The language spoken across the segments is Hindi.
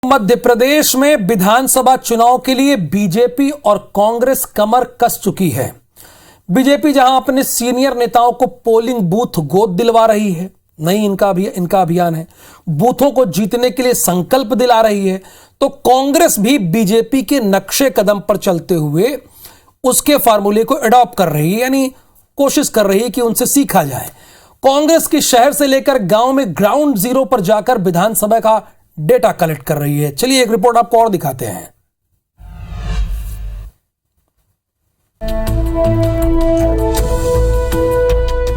मध्य प्रदेश में विधानसभा चुनाव के लिए बीजेपी और कांग्रेस कमर कस चुकी है। बीजेपी जहां अपने सीनियर नेताओं को पोलिंग बूथ गोद दिलवा रही है, नहीं इनका अभियान है, बूथों को जीतने के लिए संकल्प दिला रही है, तो कांग्रेस भी बीजेपी के नक्शे कदम पर चलते हुए उसके फार्मूले को अडॉप्ट कर रही है, यानी कोशिश कर रही है कि उनसे सीखा जाए। कांग्रेस की शहर से लेकर गांव में ग्राउंड जीरो पर जाकर विधानसभा का डेटा कलेक्ट कर रही है। चलिए एक रिपोर्ट आपको और दिखाते हैं।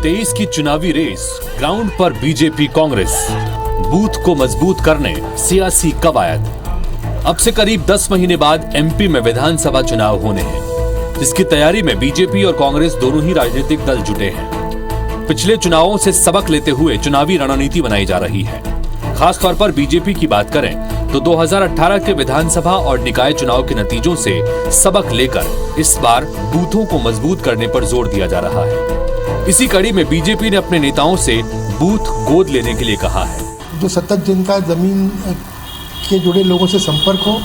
तेईस की चुनावी रेस, ग्राउंड पर बीजेपी कांग्रेस, बूथ को मजबूत करने सियासी कवायद। अब से करीब 10 महीने बाद एमपी में विधानसभा चुनाव होने हैं, जिसकी तैयारी में बीजेपी और कांग्रेस दोनों ही राजनीतिक दल जुटे हैं। पिछले चुनावों से सबक लेते हुए चुनावी रणनीति बनाई जा रही है। खासतौर पर बीजेपी की बात करें तो 2018 के विधानसभा और निकाय चुनाव के नतीजों से सबक लेकर इस बार बूथों को मजबूत करने पर जोर दिया जा रहा है। इसी कड़ी में बीजेपी ने अपने नेताओं से बूथ गोद लेने के लिए कहा है। जो सतत जिनका जमीन के जुड़े लोगों से संपर्क हो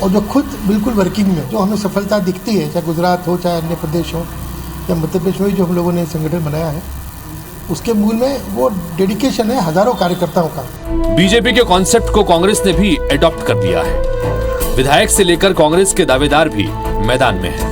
और जो खुद बिल्कुल वर्किंग में जो हमें सफलता दिखती है, चाहे गुजरात हो, चाहे अन्य प्रदेश हो या मध्य प्रदेश में जो हम लोगों ने संगठन बनाया है, उसके मूल में वो डेडिकेशन है हजारों कार्यकर्ताओं का। बीजेपी के कॉन्सेप्ट को कांग्रेस ने भी एडॉप्ट कर दिया है। विधायक से लेकर कांग्रेस के दावेदार भी मैदान में हैं।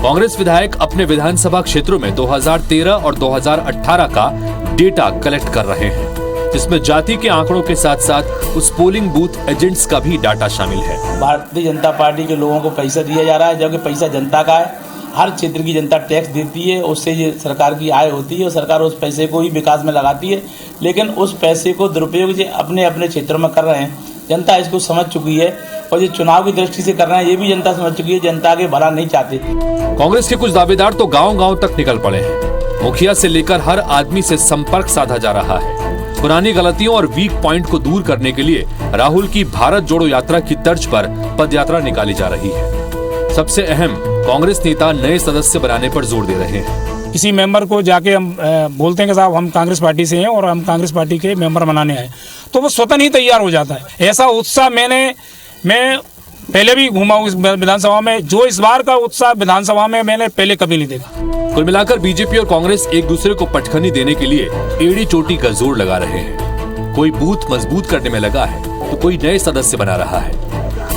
कांग्रेस विधायक अपने विधानसभा क्षेत्रों में 2013 और 2018 का डेटा कलेक्ट कर रहे हैं, जिसमें जाति के आंकड़ों के साथ साथ उस पोलिंग बूथ एजेंट्स का भी डाटा शामिल है। भारतीय जनता पार्टी के लोगों को पैसा दिया जा रहा है, जबकि पैसा जनता का है। हर क्षेत्र की जनता टैक्स देती है, उससे ये सरकार की आय होती है और सरकार उस पैसे को ही विकास में लगाती है, लेकिन उस पैसे को दुरुपयोग जो अपने अपने क्षेत्रों में कर रहे हैं। जनता इसको समझ चुकी है और ये चुनाव की दृष्टि से कर रहे हैं, ये भी जनता समझ चुकी है। जनता के भला नहीं चाहती। कांग्रेस के कुछ दावेदार तो गांव-गांव तक निकल पड़े हैं। मुखिया से लेकर हर आदमी से संपर्क साधा जा रहा है। पुरानी गलतियों और वीक पॉइंट को दूर करने के लिए राहुल की भारत जोड़ो यात्रा की तर्ज पर पदयात्रा निकाली जा रही है। सबसे अहम, कांग्रेस नेता नए सदस्य बनाने पर जोर दे रहे हैं। किसी मेंबर को जाके हम बोलते हैं कि साहब हम कांग्रेस पार्टी से हैं और हम कांग्रेस पार्टी के मेंबर बनाने आए, तो वो स्वतः ही तैयार हो जाता है। ऐसा उत्साह मैं पहले भी घूमा हूँ इस विधानसभा में, जो इस बार का उत्साह विधानसभा में मैंने पहले कभी नहीं देखा। कुल मिलाकर बीजेपी और कांग्रेस एक दूसरे को पटखनी देने के लिए एड़ी चोटी का जोर लगा रहे हैं। कोई बूथ मजबूत करने में लगा है तो कोई नए सदस्य बना रहा है।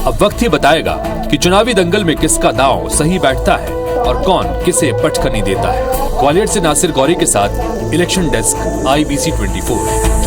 अब वक्त ही बताएगा कि चुनावी दंगल में किसका दांव सही बैठता है और कौन किसे पटखनी देता है। ग्वालियर से नासिर गौरी के साथ इलेक्शन डेस्क, IBC 24।